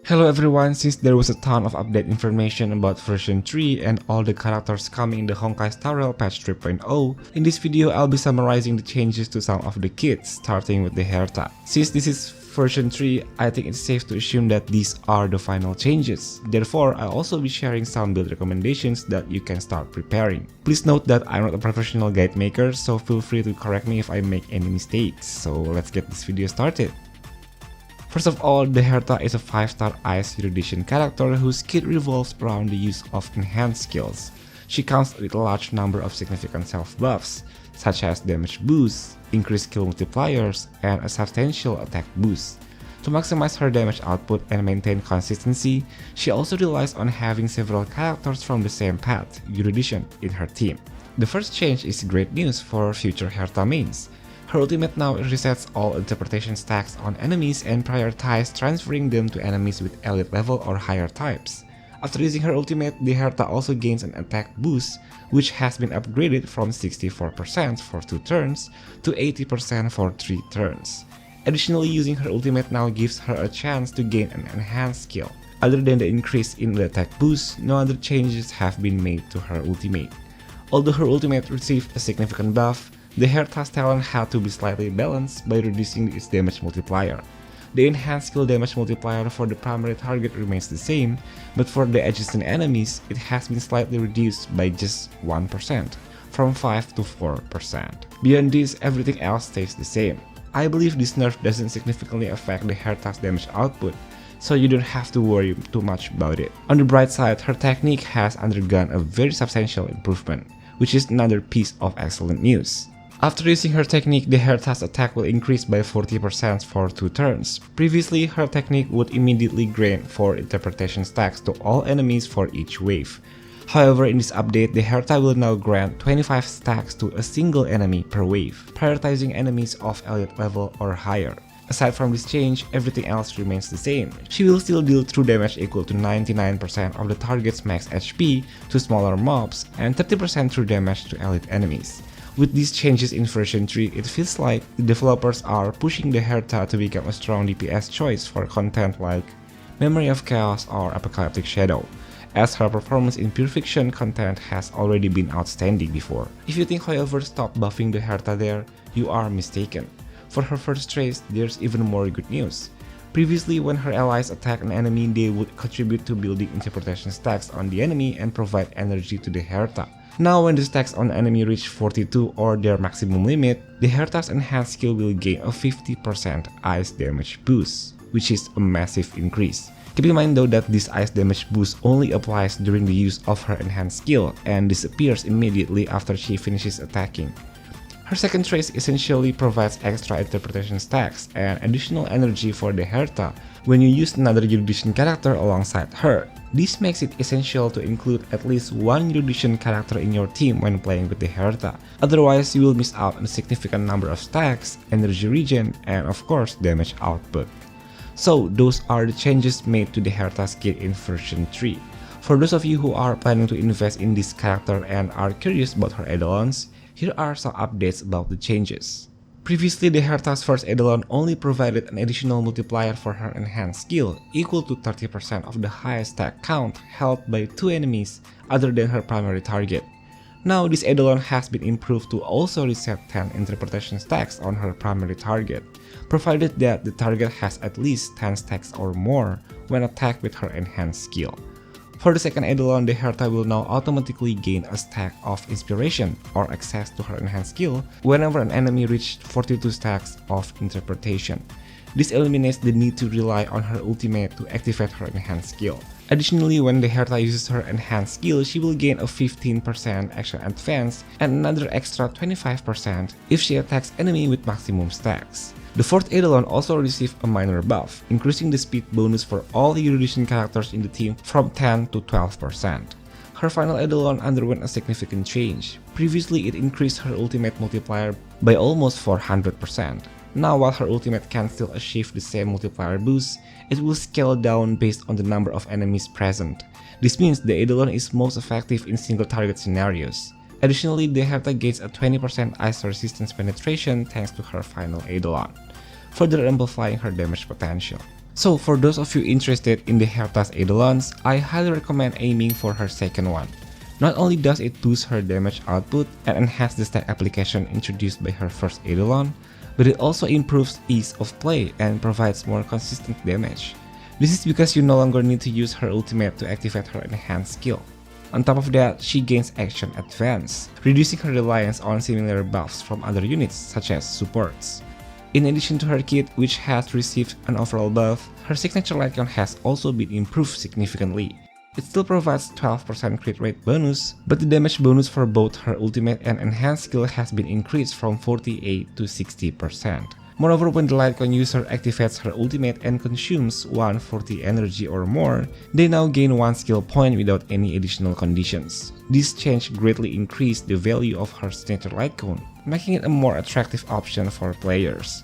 Hello everyone, since there was a ton of update information about version 3 and all the characters coming in the Honkai Star Rail patch 3.0, in this video I'll be summarizing the changes to some of the kits, starting with the Herta. Since this is version 3, I think it's safe to assume that these are the final changes. Therefore, I'll also be sharing some build recommendations that you can start preparing. Please note that I'm not a professional guide maker, so feel free to correct me if I make any mistakes. So let's get this video started. First of all, the Herta is a 5-star Ice Erudition character whose kit revolves around the use of enhanced skills. She comes with a large number of significant self-buffs, such as damage boosts, increased skill multipliers, and a substantial attack boost. To maximize her damage output and maintain consistency, she also relies on having several characters from the same path, Erudition, in her team. The first change is great news for future Herta mains. Her ultimate now resets all interpretation stacks on enemies and prioritizes transferring them to enemies with elite level or higher types. After using her ultimate, the Herta also gains an attack boost, which has been upgraded from 64% for 2 turns to 80% for 3 turns. Additionally, using her ultimate now gives her a chance to gain an enhanced skill. Other than the increase in the attack boost, no other changes have been made to her ultimate. Although her ultimate received a significant buff, the Herta's talent had to be slightly balanced by reducing its damage multiplier. The enhanced skill damage multiplier for the primary target remains the same, but for the adjacent enemies, it has been slightly reduced by just 1%, from 5 to 4%. Beyond this, everything else stays the same. I believe this nerf doesn't significantly affect the Herta's damage output, so you don't have to worry too much about it. On the bright side, her technique has undergone a very substantial improvement, which is another piece of excellent news. After using her technique, the Herta's attack will increase by 40% for 2 turns. Previously, her technique would immediately grant 4 interpretation stacks to all enemies for each wave. However, in this update, the Herta will now grant 25 stacks to a single enemy per wave, prioritizing enemies of elite level or higher. Aside from this change, everything else remains the same. She will still deal true damage equal to 99% of the target's max HP to smaller mobs and 30% true damage to elite enemies. With these changes in version 3, it feels like the developers are pushing the Herta to become a strong DPS choice for content like Memory of Chaos or Apocalyptic Shadow, as her performance in Pure Fiction content has already been outstanding before. If you think however stop buffing the Herta there, you are mistaken. For her first trace, there's even more good news. Previously, when her allies attack an enemy, they would contribute to building interpretation stacks on the enemy and provide energy to the Herta. Now when the stacks on the enemy reach 42 or their maximum limit, the Herta's enhanced skill will gain a 50% ice damage boost, which is a massive increase. Keep in mind though that this ice damage boost only applies during the use of her enhanced skill and disappears immediately after she finishes attacking. Her second trace essentially provides extra interpretation stacks and additional energy for the Herta when you use another Erudition character alongside her. This makes it essential to include at least one Erudition character in your team when playing with the Herta, otherwise you will miss out on a significant number of stacks, energy regen, and of course damage output. So those are the changes made to the Herta's kit in version 3. For those of you who are planning to invest in this character and are curious about her add-ons, here are some updates about the changes. Previously, the Herta's first add-on only provided an additional multiplier for her enhanced skill, equal to 30% of the highest stack count held by 2 enemies other than her primary target. Now, this add-on has been improved to also reset 10 interpretation stacks on her primary target, provided that the target has at least 10 stacks or more when attacked with her enhanced skill. For the second add-on, the Herta will now automatically gain a stack of inspiration or access to her enhanced skill whenever an enemy reached 42 stacks of interpretation. This eliminates the need to rely on her ultimate to activate her enhanced skill. Additionally, when the Herta uses her enhanced skill, she will gain a 15% extra advance and another extra 25% if she attacks enemy with maximum stacks. The fourth add-on also received a minor buff, increasing the speed bonus for all Erudition characters in the team from 10 to 12%. Her final add-on underwent a significant change. Previously, it increased her ultimate multiplier by almost 400%. Now, while her ultimate can still achieve the same multiplier boost, it will scale down based on the number of enemies present. This means the add-on is most effective in single target scenarios. Additionally, the Herta gains a 20% ice resistance penetration thanks to her final add-on, further amplifying her damage potential. So for those of you interested in the Herta's Eidolons, I highly recommend aiming for her second one. Not only does it boost her damage output and enhance the stat application introduced by her first Eidolon, but it also improves ease of play and provides more consistent damage. This is because you no longer need to use her ultimate to activate her enhanced skill. On top of that, she gains action advance, reducing her reliance on similar buffs from other units such as supports. In addition to her kit, which has received an overall buff, her signature light count has also been improved significantly. It still provides 12% crit rate bonus, but the damage bonus for both her ultimate and enhanced skill has been increased from 48 to 60%. Moreover, when the Lightcon user activates her ultimate and consumes 140 energy or more, they now gain 1 skill point without any additional conditions. This change greatly increased the value of her signature Lightcon, making it a more attractive option for players.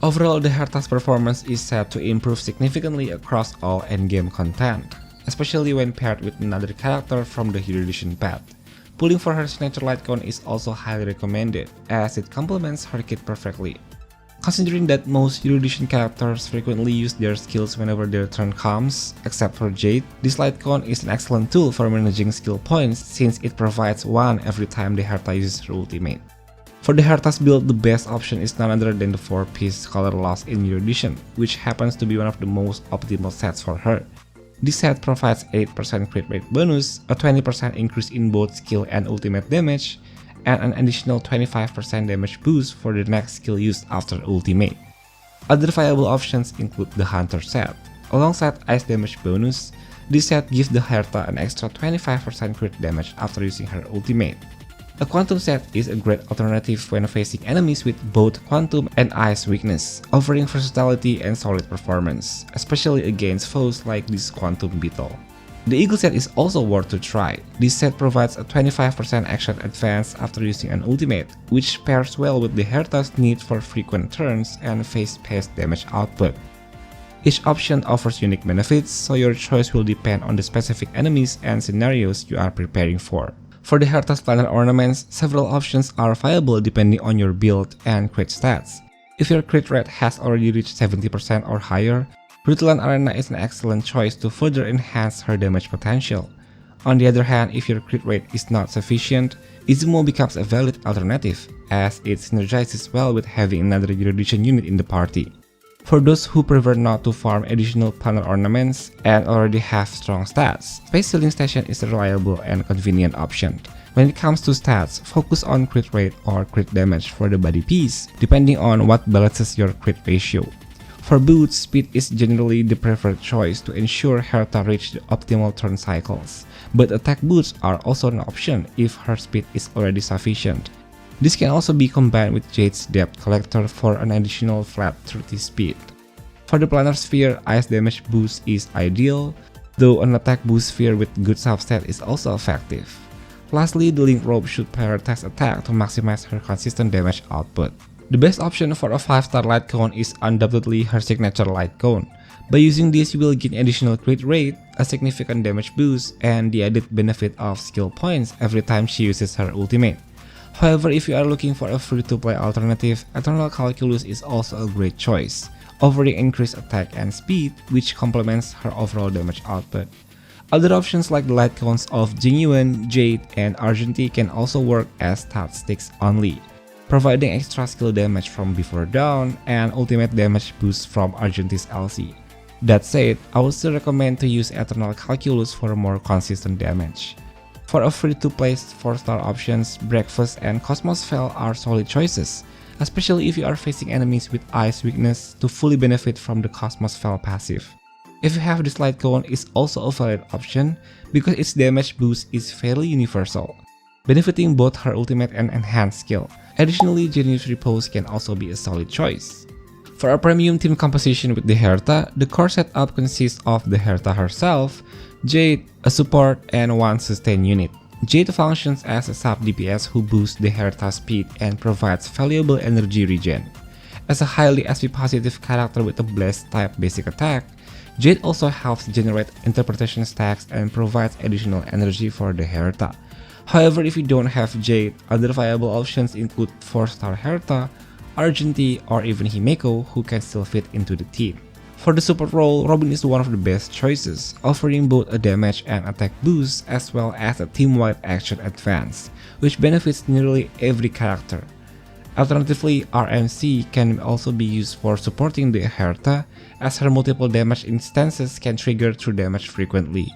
Overall, the Herta's performance is set to improve significantly across all endgame content, especially when paired with another character from the Hero Edition path. Pulling for her signature Lightcon is also highly recommended, as it complements her kit perfectly. Considering that most Hero Edition characters frequently use their skills whenever their turn comes, except for Jade, this Lightcon is an excellent tool for managing skill points since it provides one every time the Herta uses her ultimate. For the Herta's build, the best option is none other than the 4-piece Color Loss in Hero Edition, which happens to be one of the most optimal sets for her. This set provides 8% crit rate bonus, a 20% increase in both skill and ultimate damage, and an additional 25% damage boost for the next skill used after ultimate. Other viable options include the Hunter set. Alongside ice damage bonus, this set gives the Herta an extra 25% crit damage after using her ultimate. A Quantum set is a great alternative when facing enemies with both Quantum and Ice weakness, offering versatility and solid performance, especially against foes like this Quantum Beetle. The Eagle set is also worth to try. This set provides a 25% action advance after using an ultimate, which pairs well with the Herta's need for frequent turns and fast-paced damage output. Each option offers unique benefits, so your choice will depend on the specific enemies and scenarios you are preparing for. For the Herta's planar ornaments, several options are viable depending on your build and crit stats. If your crit rate has already reached 70% or higher, Brutland Arena is an excellent choice to further enhance her damage potential. On the other hand, if your crit rate is not sufficient, Izumo becomes a valid alternative, as it synergizes well with having another Hero Edition unit in the party. For those who prefer not to farm additional planar ornaments and already have strong stats, Space Ceiling Station is a reliable and convenient option. When it comes to stats, focus on crit rate or crit damage for the body piece, depending on what balances your crit ratio. For boots, speed is generally the preferred choice to ensure Herta reach the optimal turn cycles, but attack boots are also an option if her speed is already sufficient. This can also be combined with Jade's Depth Collector for an additional flat 30 speed. For the Planar Sphere, Ice damage boost is ideal, though an attack boost sphere with good substat is also effective. Lastly, the Link Robe should prioritize attack to maximize her consistent damage output. The best option for a 5-star light cone is undoubtedly her signature light cone. By using this, you will gain additional crit rate, a significant damage boost, and the added benefit of skill points every time she uses her ultimate. However, if you are looking for a free-to-play alternative, Eternal Calculus is also a great choice, offering increased attack and speed, which complements her overall damage output. Other options like the light cones of Jingyuan, Jade, and Argenti can also work as stat sticks only, providing extra skill damage from Before Dawn and ultimate damage boost from Argenti's LC. That said, I would still recommend to use Eternal Calculus for more consistent damage. For a free-to-play 4-star options, Breakfast and Cosmos Veil are solid choices, especially if you are facing enemies with Ice weakness to fully benefit from the Cosmos Veil passive. If you have this light cone is also a valid option because its damage boost is fairly universal, benefiting both her ultimate and enhanced skill. Additionally, Genius Repose can also be a solid choice. For a premium team composition with the Herta, the core setup consists of the Herta herself, Jade, a support, and one sustain unit. Jade functions as a sub DPS who boosts the Herta's speed and provides valuable energy regen. As a highly SP positive character with a blessed type basic attack, Jade also helps generate interpretation stacks and provides additional energy for the Herta. However, if you don't have Jade, other viable options include 4-star Herta, Argenti, or even Himeko, who can still fit into the team. For the support role, Robin is one of the best choices, offering both a damage and attack boost as well as a team-wide action advance, which benefits nearly every character. Alternatively, RMC can also be used for supporting the Herta, as her multiple damage instances can trigger true damage frequently.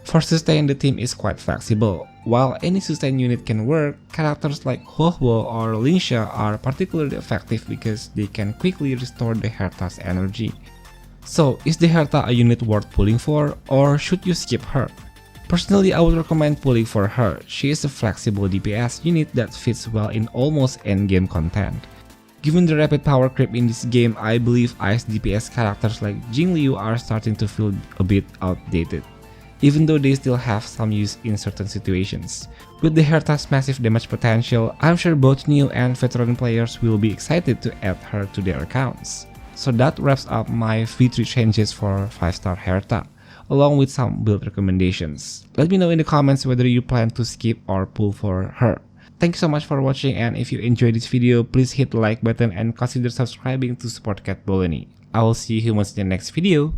For sustain, the team is quite flexible. While any sustain unit can work, characters like Huohuo or Linsha are particularly effective because they can quickly restore the Herta's energy. So, is the Herta a unit worth pulling for, or should you skip her? Personally, I would recommend pulling for her. She is a flexible DPS unit that fits well in almost endgame content. Given the rapid power creep in this game, I believe Ice DPS characters like Jingliu are starting to feel a bit outdated, even though they still have some use in certain situations. With the Herta's massive damage potential, I'm sure both new and veteran players will be excited to add her to their accounts. So that wraps up my V3 changes for 5-star Herta, along with some build recommendations. Let me know in the comments whether you plan to skip or pull for her. Thank you so much for watching, and if you enjoyed this video, please hit the like button and consider subscribing to support Cat Bolony. I will see you humans in the next video.